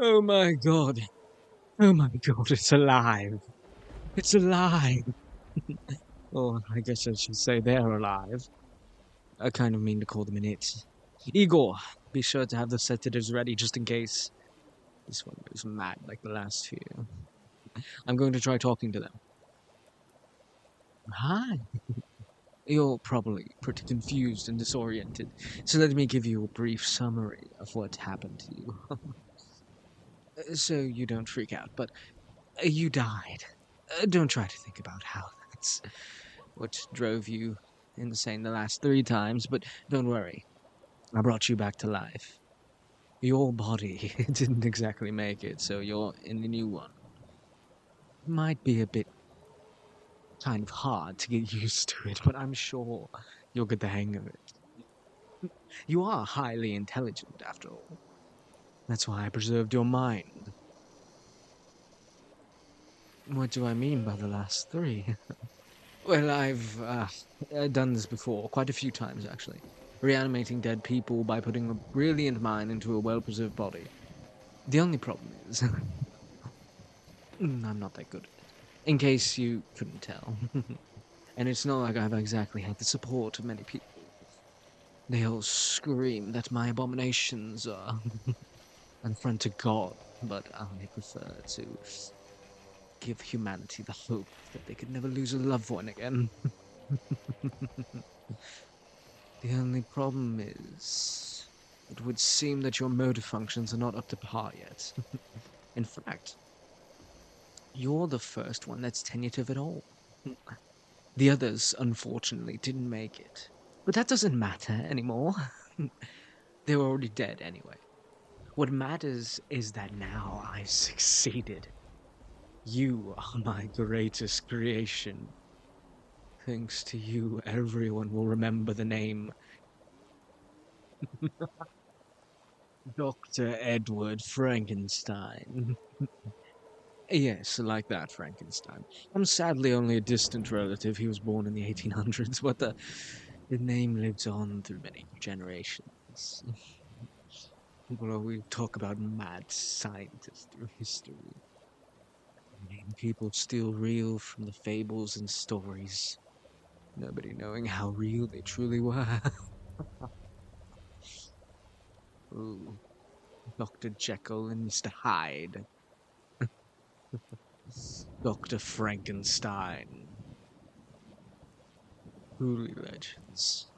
Oh my god. Oh my god, it's alive. It's alive. Or I guess I should say they're alive. I kind of mean to call them an it. Igor, be sure to have the sedatives ready just in case this one goes mad like the last few. I'm going to try talking to them. Hi. You're probably pretty confused and disoriented, so let me give you a brief summary of what happened to you. So you don't freak out, but you died. Don't try to think about how that's what drove you insane the last 3 times, but don't worry. I brought you back to life. Your body didn't exactly make it, so you're in the new one. Might be a bit kind of hard to get used to it, but I'm sure you'll get the hang of it. You are highly intelligent, after all. That's why I preserved your mind. What do I mean by the last 3? Well, I've done this before, quite a few times actually. Reanimating dead people by putting a brilliant mind into a well-preserved body. The only problem is, I'm not that good at it. In case you couldn't tell. And it's not like I've exactly had the support of many people. They all scream that my abominations are an affront to God, but I prefer to give humanity the hope that they could never lose a loved one again. The only problem is, it would seem that your motor functions are not up to par yet. In fact, you're the first one that's tentative at all. The others, unfortunately, didn't make it. But that doesn't matter anymore. They were already dead anyway. What matters is that now I've succeeded. You are my greatest creation. Thanks to you, everyone will remember the name Dr. Edward Frankenstein. Yes, like that Frankenstein. I'm sadly only a distant relative. He was born in the 1800s, but the name lives on through many generations. People always talk about mad scientists through history. And people still reel from the fables and stories, nobody knowing how real they truly were. Ooh, Dr. Jekyll and Mr. Hyde. Dr. Frankenstein. Truly legends.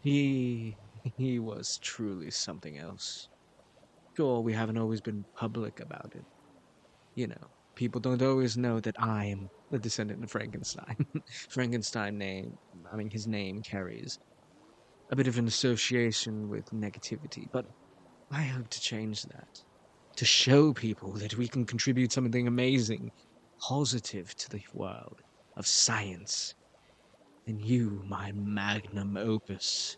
He he was truly something else. Sure, we haven't always been public about it. You know, people don't always know that I am the descendant of Frankenstein. Frankenstein name, I mean, his name carries a bit of an association with negativity, but I hope to change that. To show people that we can contribute something amazing, positive to the world of science. And you, my magnum opus,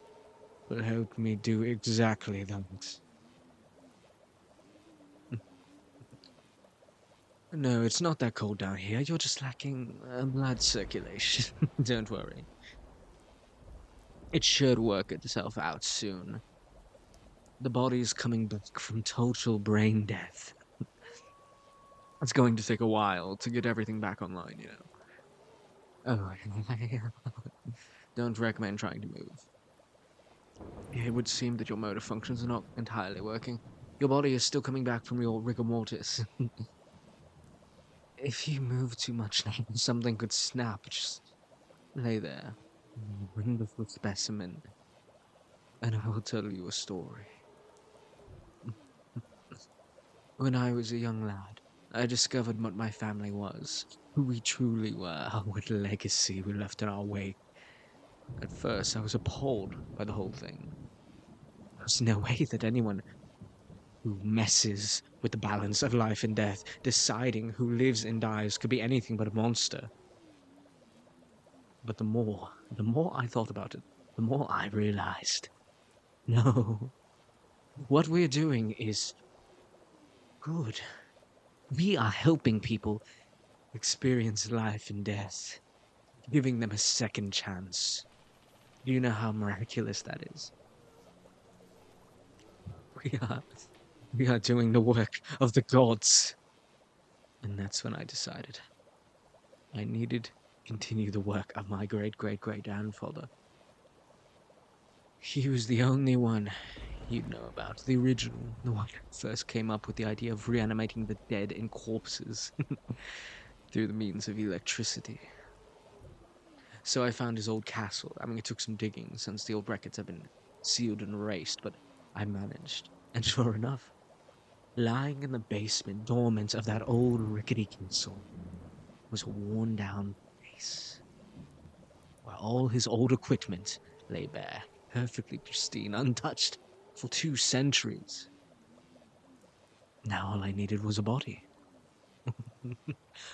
will help me do exactly that. No, it's not that cold down here. You're just lacking blood circulation. Don't worry. It should work itself out soon. The body's coming back from total brain death. It's going to take a while to get everything back online, you know. Oh, I don't recommend trying to move. It would seem that your motor functions are not entirely working. Your body is still coming back from your rigor mortis. If you move too much now, something could snap. Just lay there. Wonderful specimen. And I will tell you a story. When I was a young lad, I discovered what my family was, who we truly were, what legacy we left in our wake. At first, I was appalled by the whole thing. There's no way that anyone who messes with the balance of life and death, deciding who lives and dies, could be anything but a monster. But the more I thought about it, the more I realized, no, what we're doing is good. We are helping people experience life and death, giving them a second chance. Do you know how miraculous that is? We are We are doing the work of the gods. And that's when I decided I needed to continue the work of my great-great-great-grandfather. He was the only one you'd know about, the original, the one who first came up with the idea of reanimating the dead and corpses through the means of electricity. So I found his old castle. I mean, it took some digging since the old records have been sealed and erased, but I managed. And sure enough, lying in the basement dormant of that old rickety castle was a worn-down place, where all his old equipment lay bare, perfectly pristine, untouched for 2 centuries. Now all I needed was a body.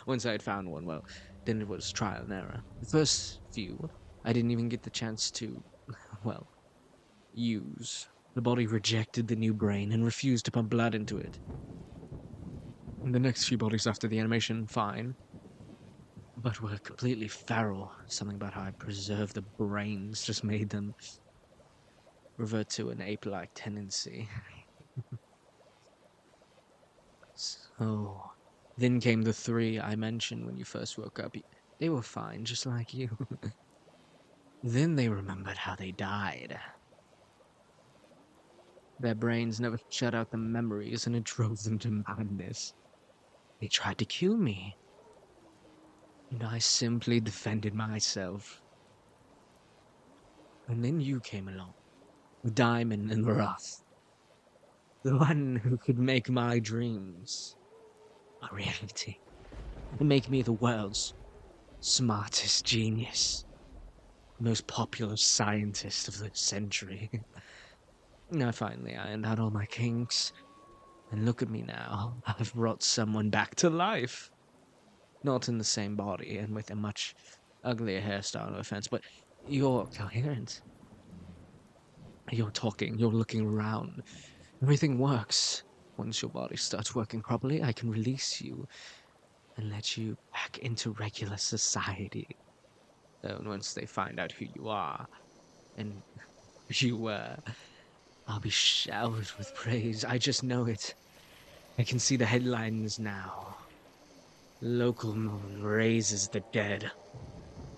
Once I had found one, well, then it was trial and error. The first few, I didn't even get the chance to, well, use. The body rejected the new brain and refused to pump blood into it. And the next few bodies after the animation, fine, but were completely feral. Something about how I preserved the brains just made them revert to an ape-like tendency. So, then came the 3 I mentioned when you first woke up. They were fine, just like you. Then they remembered how they died. Their brains never shut out the memories, and it drove them to madness. They tried to kill me, and I simply defended myself. And then you came along, Diamond in the Rough, the one who could make my dreams a reality, and make me the world's smartest genius, most popular scientist of the century. Now finally I ironed out all my kinks, and look at me now. I've brought someone back to life. Not in the same body and with a much uglier hairstyle, no offense, but you're coherent. You're talking, you're looking around. Everything works. Once your body starts working properly, I can release you and let you back into regular society. Though once they find out who you are and who you were, I'll be showered with praise. I just know it. I can see the headlines now. Local moon raises the dead.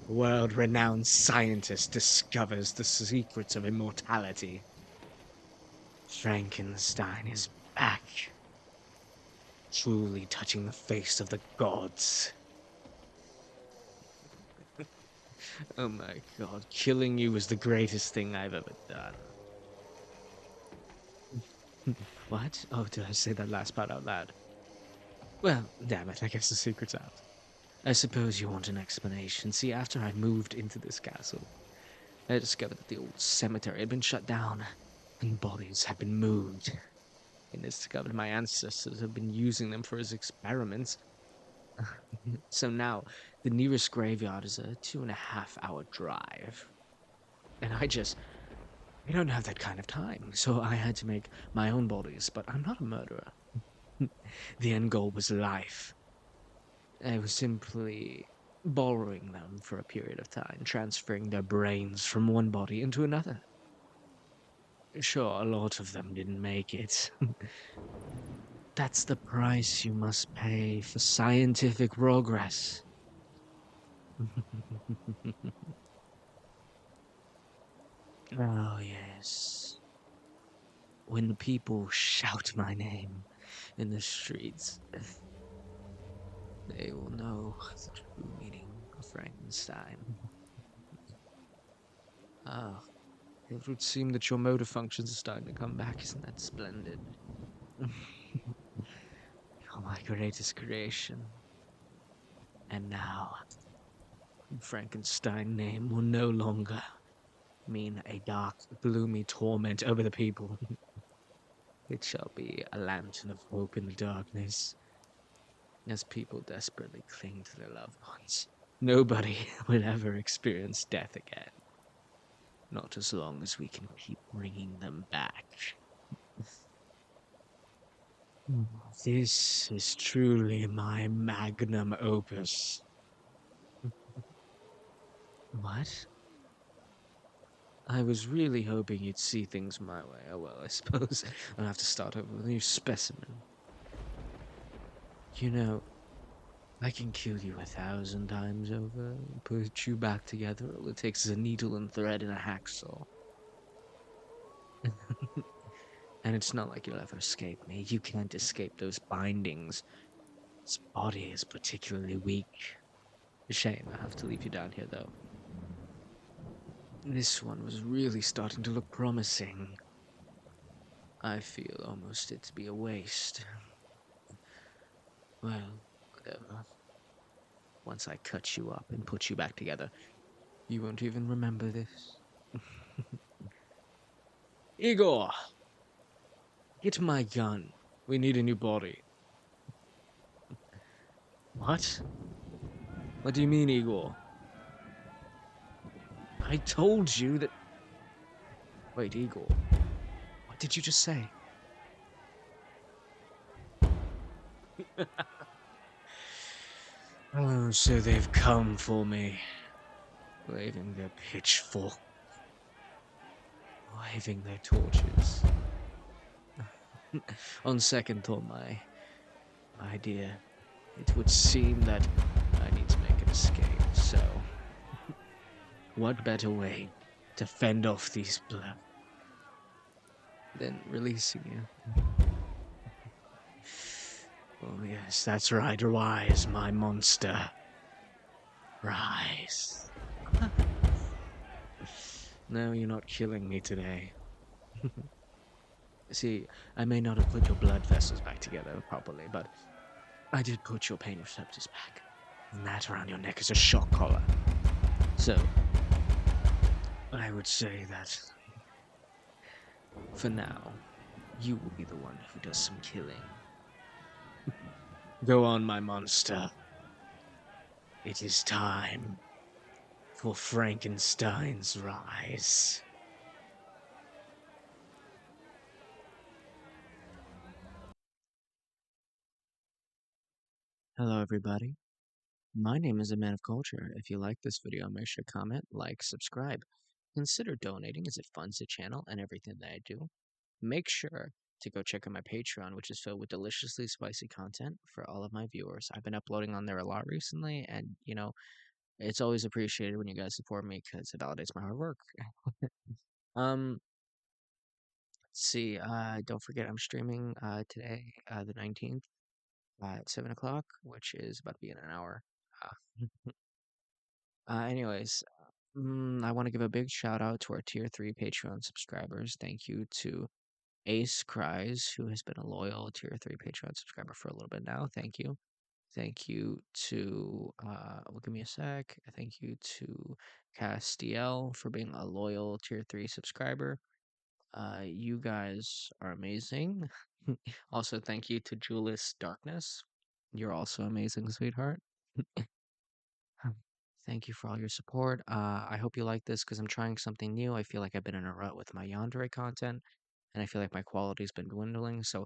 World-renowned scientist discovers the secrets of immortality. Frankenstein is back, truly touching the face of the gods. Oh my god, killing you was the greatest thing I've ever done. What? Oh, did I say that last part out loud? Well, damn it, I guess the secret's out. I suppose you want an explanation. See, after I moved into this castle, I discovered that the old cemetery had been shut down, and bodies had been moved. And discovered my ancestors had been using them for his experiments. So now, the nearest graveyard is a 2.5-hour drive. And I don't have that kind of time, so I had to make my own bodies, but I'm not a murderer. The end goal was life. I was simply borrowing them for a period of time, transferring their brains from one body into another. Sure, a lot of them didn't make it. That's the price you must pay for scientific progress. Oh, yes. When the people shout my name in the streets, they will know the true meaning of Frankenstein. Ah, it would seem that your motor functions are starting to come back. Isn't that splendid? You're my greatest creation. And now, Frankenstein name will no longer mean a dark, gloomy torment over the people. It shall be a lantern of hope in the darkness, as people desperately cling to their loved ones. Nobody will ever experience death again. Not as long as we can keep bringing them back. This is truly my magnum opus. What? I was really hoping you'd see things my way. Oh well, I suppose I'll have to start over with a new specimen. You know, I can kill you 1,000 times over, put you back together. All it takes is a needle and thread and a hacksaw. And it's not like you'll ever escape me. You can't escape those bindings. This body is particularly weak. A shame I have to leave you down here, though. This one was really starting to look promising. I feel almost it to be a waste. Well, whatever. Once I cut you up and put you back together, you won't even remember this. Igor, get my gun. We need a new body. What? What do you mean, Igor? I told you that. Wait, Igor. What did you just say? Oh, so they've come for me, waving their pitchfork, waving their torches. On second thought, my dear, it would seem that I need to make an escape, so what better way to fend off these blood than releasing you? Oh yes, that's right, rise, my monster. Rise. No, you're not killing me today. See, I may not have put your blood vessels back together properly, but I did put your pain receptors back. And that around your neck is a shock collar. So, I would say that for now, you will be the one who does some killing. Go on, my monster. It is time for Frankenstein's rise. Hello, everybody. My name is a man of culture. If you like this video, make sure to comment, like, subscribe. Consider donating as it funds the channel and everything that I do. Make sure to go check out my Patreon, which is filled with deliciously spicy content for all of my viewers. I've been uploading on there a lot recently, and it's always appreciated when you guys support me because it validates my hard work. Um, let's see. Don't forget I'm streaming today, the 19th at 7 o'clock, which is about to be in an hour. Uh, anyways, I want to give a big shout out to our tier 3 Patreon subscribers. Thank you to ace.cries, who has been a loyal tier 3 Patreon subscriber for a little bit now. Thank you. Thank you to, well, give me a sec. Thank you to Castiel for being a loyal tier 3 subscriber. You guys are amazing. Also, thank you to JulesDarkness. You're also amazing, sweetheart. Thank you for all your support. I hope you like this because I'm trying something new. I feel like I've been in a rut with my yandere content, and I feel like my quality's been dwindling. So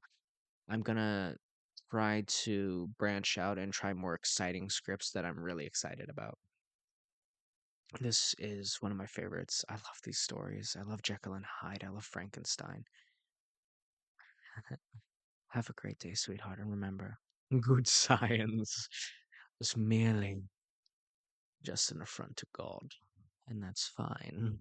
I'm gonna try to branch out and try more exciting scripts that I'm really excited about. This is one of my favorites. I love these stories. I love Jekyll and Hyde. I love Frankenstein. Have a great day, sweetheart, and remember, good science is merely just an affront to God, and that's fine.